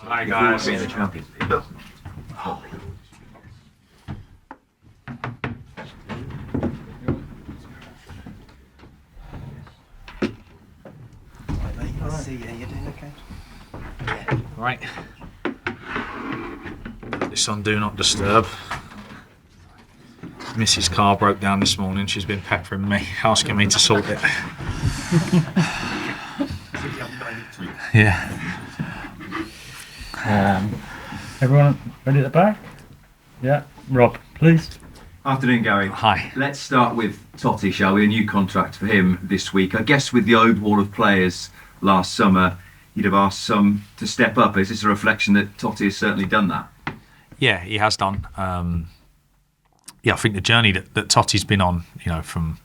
Hi guys. In the Champions League. See you. You doing okay? Right. This on Do Not Disturb. Mrs. car broke down this morning. She's been peppering me, asking me to sort it. Yeah. Everyone ready at the back? Yeah. Rob, please. Afternoon, Gary. Hi. Let's start with Toti, shall we? A new contract for him this week. I guess with the old wall of players last summer, you'd have asked some to step up. Is this a reflection that Toti has certainly done that? Yeah, he has done. I think the journey that Toti's been on, from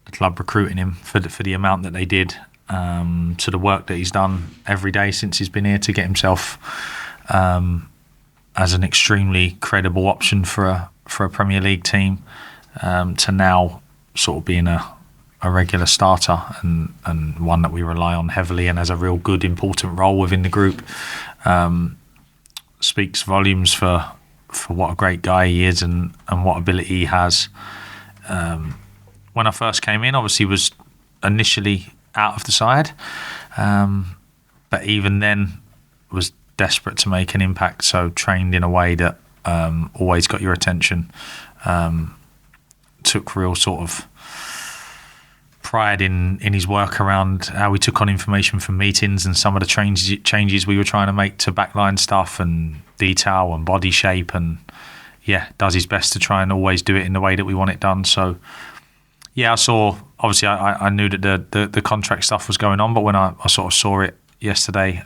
the club recruiting him for the amount that they did, to the work that he's done every day since he's been here to get himself as an extremely credible option for a Premier League team, to now sort of being a regular starter and one that we rely on heavily and has a real good important role within the group, speaks volumes for what a great guy he is and what ability he has. When I first came in, obviously was initially out of the side, but even then was desperate to make an impact, so trained in a way that always got your attention, took real sort of pride in his work around how we took on information from meetings and some of the changes we were trying to make to backline stuff and detail and body shape, and does his best to try and always do it in the way that we want it done. So I saw, obviously I knew that the contract stuff was going on, but when I sort of saw it yesterday,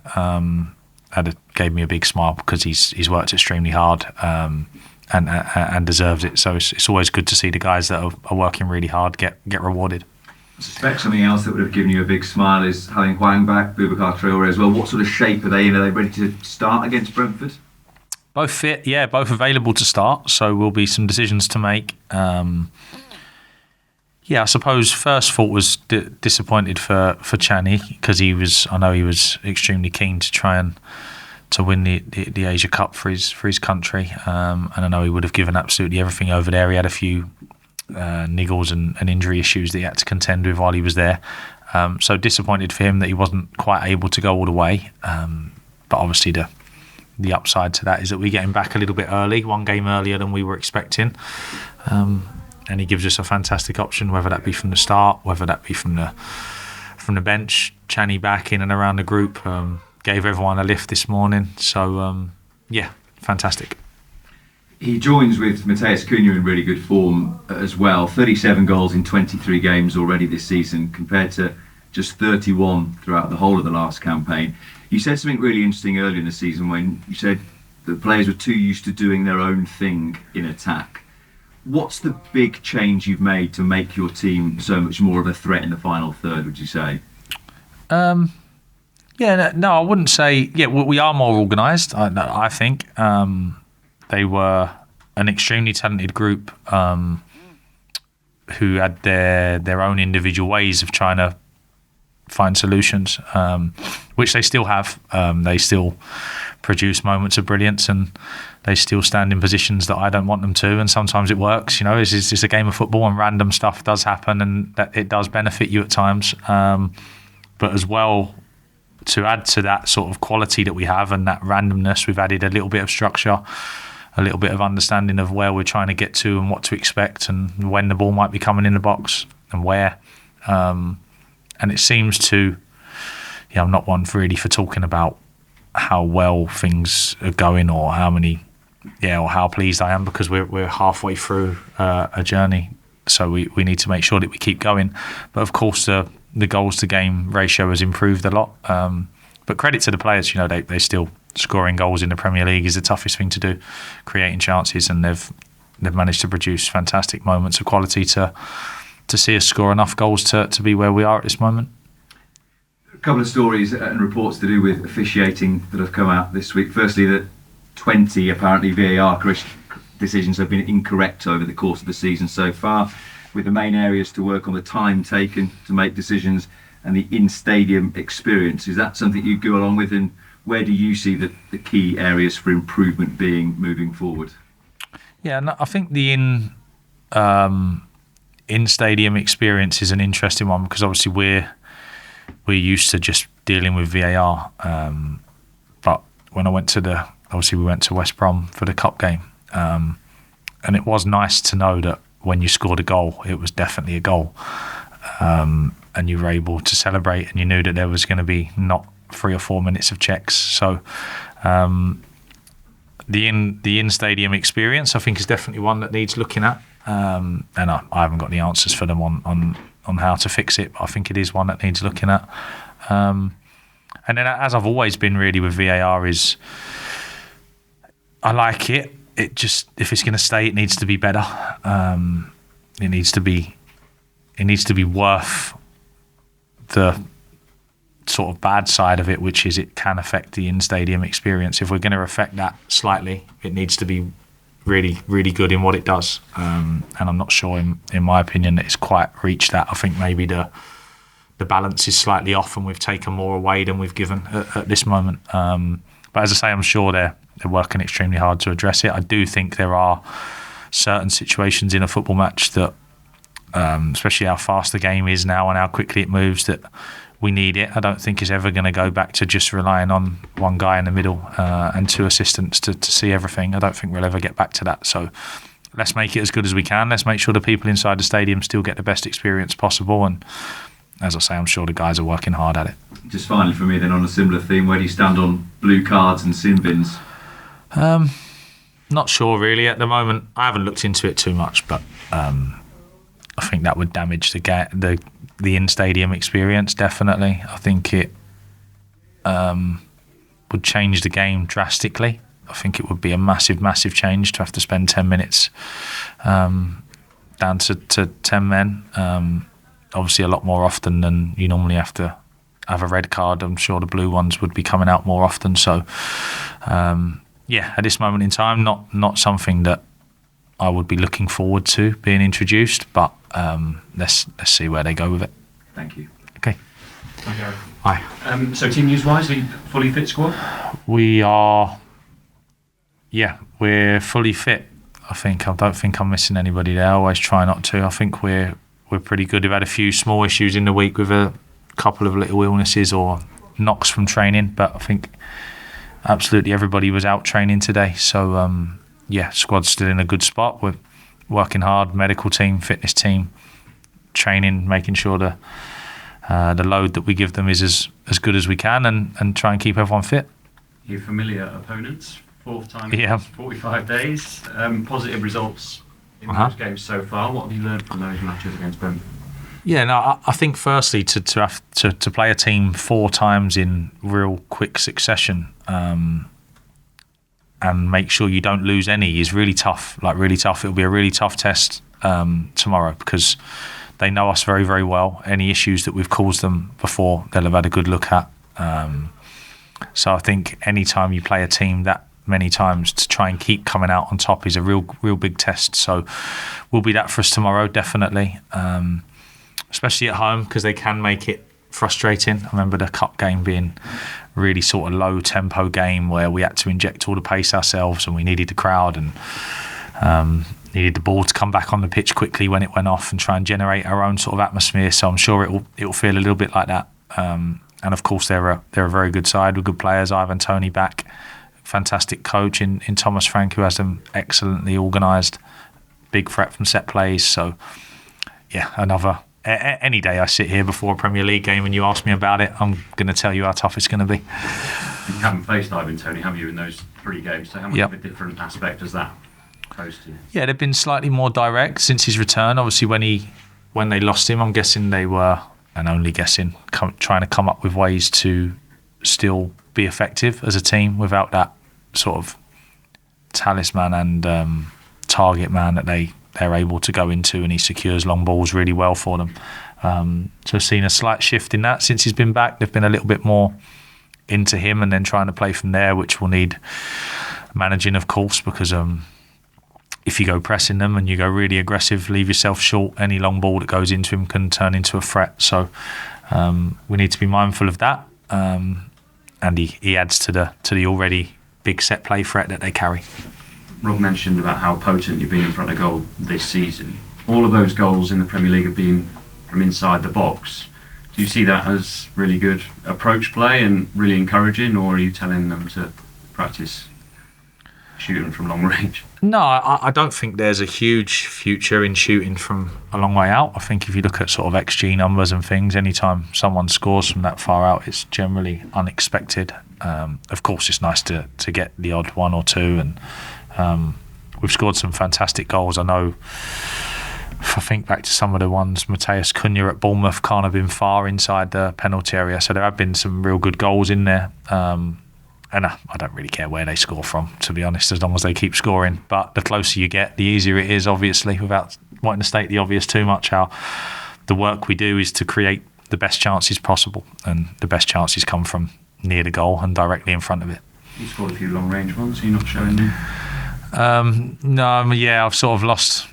it gave me a big smile because he's worked extremely hard and deserves it. So it's always good to see the guys that are working really hard get rewarded. I suspect something else that would have given you a big smile is having Hwang back, Boubacar Traore as well. What sort of shape are they in? Are they ready to start against Brentford? Both fit, both available to start, so will be some decisions to make. I suppose first thought was disappointed for Channy because I know he was extremely keen to try and to win the Asia Cup for his country, and I know he would have given absolutely everything over there. He had a few niggles and injury issues that he had to contend with while he was there, so disappointed for him that he wasn't quite able to go all the way, but obviously the upside to that is that we get him back a little bit early, one game earlier than we were expecting, and he gives us a fantastic option, whether that be from the start, whether that be from the bench. Channy back in and around the group, gave everyone a lift this morning, so fantastic. He joins with Mateus Cunha in really good form as well. 37 goals in 23 games already this season compared to just 31 throughout the whole of the last campaign. You said something really interesting earlier in the season when you said the players were too used to doing their own thing in attack. What's the big change you've made to make your team so much more of a threat in the final third, would you say? No, I wouldn't say. We are more organised, I think. They were an extremely talented group who had their own individual ways of trying to find solutions, which they still have. They still produce moments of brilliance and they still stand in positions that I don't want them to, and sometimes it works. It's a game of football and random stuff does happen and that it does benefit you at times, but as well, to add to that sort of quality that we have and that randomness, we've added a little bit of structure, a little bit of understanding of where we're trying to get to and what to expect and when the ball might be coming in the box and where. And it seems to, I'm not one really for talking about how well things are going or or how pleased I am, because we're halfway through a journey. So we need to make sure that we keep going. But of course, the goals to game ratio has improved a lot. But credit to the players, they still scoring goals in the Premier League is the toughest thing to do, creating chances, and they've managed to produce fantastic moments of quality to see us score enough goals to be where we are at this moment. A couple of stories and reports to do with officiating that have come out this week. Firstly, that 20 apparently VAR decisions have been incorrect over the course of the season so far, with the main areas to work on the time taken to make decisions and the in-stadium experience. Is that something you go along with, and where do you see the key areas for improvement being moving forward? Yeah, no, I think the in stadium experience is an interesting one, because obviously we're used to just dealing with VAR. But when I went we went to West Brom for the cup game, and it was nice to know that when you scored a goal, it was definitely a goal, and you were able to celebrate, and you knew that there was going to be not 3 or 4 minutes of checks. So the in stadium experience, I think, is definitely one that needs looking at, and I haven't got the answers for them on how to fix it, but I think it is one that needs looking at. And then, as I've always been really with VAR, is I like it. It just, if it's going to stay, it needs to be better. It needs to be worth the sort of bad side of it, which is it can affect the in-stadium experience. If we're going to affect that slightly, it needs to be really, really good in what it does. And I'm not sure, in my opinion, that it's quite reached that. I think maybe the balance is slightly off, and we've taken more away than we've given at this moment. But as I say, I'm sure they're working extremely hard to address it. I do think there are certain situations in a football match that, especially how fast the game is now and how quickly it moves, that we need it. I don't think it's ever going to go back to just relying on one guy in the middle and 2 assistants to see everything. I don't think we'll ever get back to that. So let's make it as good as we can. Let's make sure the people inside the stadium still get the best experience possible. And as I say, I'm sure the guys are working hard at it. Just finally for me then, on a similar theme, where do you stand on blue cards and sin bins? Not sure really at the moment. I haven't looked into it too much, but I think that would damage the in-stadium experience, definitely. I think it would change the game drastically. I think it would be a massive, massive change to have to spend 10 minutes down to 10 men. Obviously a lot more often than you normally have to have a red card. I'm sure the blue ones would be coming out more often. So, at this moment in time, not something that I would be looking forward to being introduced, but let's see where they go with it. Thank you. Okay. Okay. Hi. So team news-wise, are you fully fit squad? We are, we're fully fit. I don't think I'm missing anybody there. I always try not to. I think we're pretty good. We've had a few small issues in the week with a couple of little illnesses or knocks from training, but I think absolutely everybody was out training today. So squad's still in a good spot. We're working hard, medical team, fitness team, training, making sure the load that we give them is as good as we can, and try and keep everyone fit. Your familiar opponents, 4th time in 45 days, positive results in those games so far. What have you learned from those matches against Brentford? Yeah, no, I think firstly to have to play a team 4 times in real quick succession, and make sure you don't lose any is really tough. Really tough. It'll be a really tough test tomorrow, because they know us very, very well. Any issues that we've caused them before, they'll have had a good look at. So I think any time you play a team that many times, to try and keep coming out on top is a real big test. So will be that for us tomorrow, definitely. Especially at home, because they can make it frustrating. I remember the cup game being really sort of low tempo game where we had to inject all the pace ourselves, and we needed the crowd and needed the ball to come back on the pitch quickly when it went off, and try and generate our own sort of atmosphere. So I'm sure it will feel a little bit like that. And of course they're a very good side with good players. Ivan Toney back, fantastic coach in Thomas Frank, who has them excellently organised. Big threat from set plays. So any day I sit here before a Premier League game and you ask me about it, I'm going to tell you how tough it's going to be. You haven't faced Ivan Toney, have you, in those 3 games? So how much of a different aspect does that pose to you? Yeah, they've been slightly more direct since his return. Obviously, when they lost him, I'm guessing they were, and only guessing, trying to come up with ways to still be effective as a team without that sort of talisman and target man that they're able to go into, and he secures long balls really well for them. So I've seen a slight shift in that since he's been back. They've been a little bit more into him and then trying to play from there, which will need managing, of course, because if you go pressing them and you go really aggressive, leave yourself short, any long ball that goes into him can turn into a threat. So we need to be mindful of that. and he adds to the already big set play threat that they carry. Rob mentioned about how potent you've been in front of goal this season. All of those goals in the Premier League have been from inside the box. Do you see that as really good approach play and really encouraging, or are you telling them to practice shooting from long range? No, I don't think there's a huge future in shooting from a long way out. I think if you look at sort of XG numbers and things, anytime someone scores from that far out, it's generally unexpected. Of course, it's nice to get the odd one or two, and we've scored some fantastic goals. I know, if I think back to some of the ones, Matheus Cunha at Bournemouth can't have been far inside the penalty area, so there have been some real good goals in there. And I don't really care where they score from, to be honest, as long as they keep scoring. But the closer you get, the easier it is, obviously, without wanting to state the obvious too much, how the work we do is to create the best chances possible. And the best chances come from near the goal and directly in front of it. You scored a few long range ones, are you not showing them? No, yeah, I've sort of lost,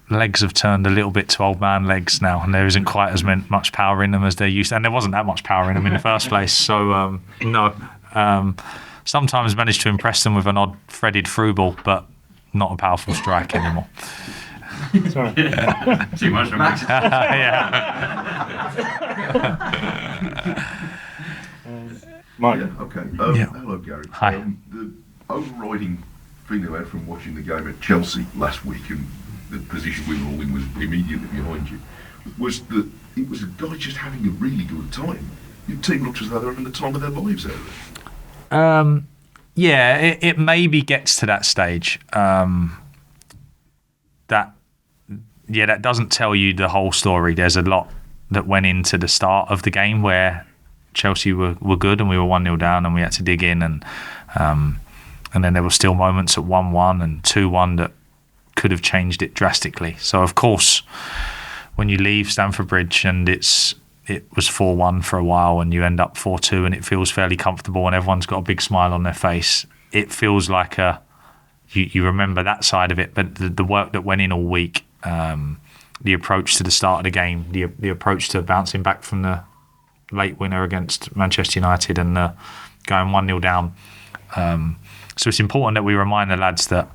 legs have turned a little bit to old man legs now, and there isn't quite as much power in them as there used to. And there wasn't that much power in them in the first place. So, no. Sometimes manage to impress them with an odd threaded through ball, but not a powerful strike anymore. Sorry. Too much for me. Mike. Yeah, okay. Hello, Gary. Hi. The overriding thing I had from watching the game at Chelsea last week, and the position we were all in was immediately behind you, was that it was a guy just having a really good time. Your team looked as though they were having the time of their lives out there. It maybe gets to that stage. That doesn't tell you the whole story. There's a lot that went into the start of the game where Chelsea were good and we were 1-0 down and we had to dig in, and then there were still moments at 1-1 and 2-1 that could have changed it drastically. So of course, when you leave Stamford Bridge and it was 4-1 for a while and you end up 4-2 and it feels fairly comfortable and everyone's got a big smile on their face, it feels like you remember that side of it. But the work that went in all week, the approach to the start of the game, the approach to bouncing back from the late winner against Manchester United and going 1-0 down. So it's important that we remind the lads that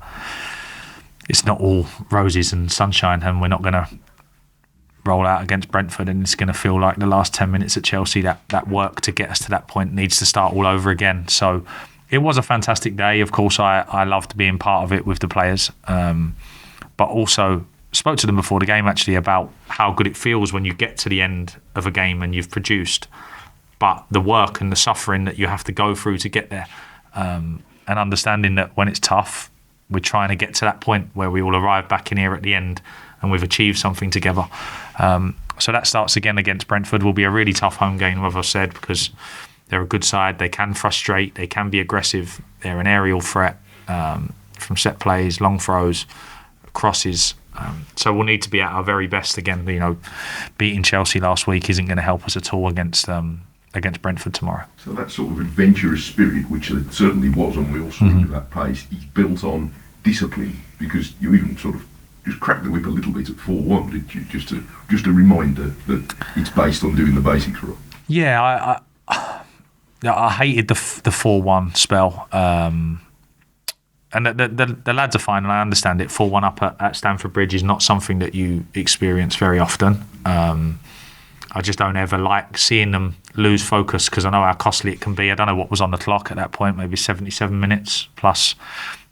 it's not all roses and sunshine, and we're not going to roll out against Brentford and it's going to feel like the last 10 minutes at Chelsea. That work to get us to that point needs to start all over again. So it was a fantastic day. Of course, I loved being part of it with the players, but also spoke to them before the game actually about how good it feels when you get to the end of a game and you've produced, but the work and the suffering that you have to go through to get there, and understanding that when it's tough, we're trying to get to that point where we all arrive back in here at the end and we've achieved something together. So that starts again against Brentford. Will be a really tough home game, as I've said, because they're a good side. They can frustrate. They can be aggressive. They're an aerial threat from set plays, long throws, crosses. So we'll need to be at our very best again. Beating Chelsea last week isn't going to help us at all against Brentford tomorrow. So that sort of adventurous spirit, which it certainly was, and we all saw it at that pace, is built on discipline, because you even sort of just cracked the whip a little bit at 4-1, did you? Just a reminder that it's based on doing the basics right. Yeah, I hated the 4-1 spell. And the lads are fine, and I understand it. 4-1 up at Stamford Bridge is not something that you experience very often. I just don't ever like seeing them lose focus, because I know how costly it can be. I don't know what was on the clock at that point, maybe 77 minutes plus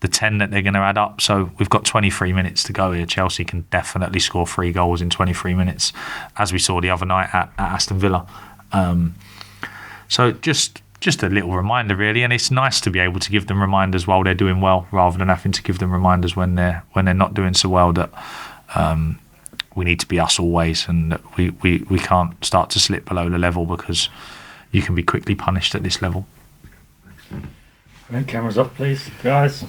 the 10 that they're going to add up. So we've got 23 minutes to go here. Chelsea can definitely score 3 goals in 23 minutes, as we saw the other night at Aston Villa. So just a little reminder, really, and it's nice to be able to give them reminders while they're doing well, rather than having to give them reminders when they're not doing so well, that we need to be us always, and that we can't start to slip below the level, because you can be quickly punished at this level. Cameras off, please, guys.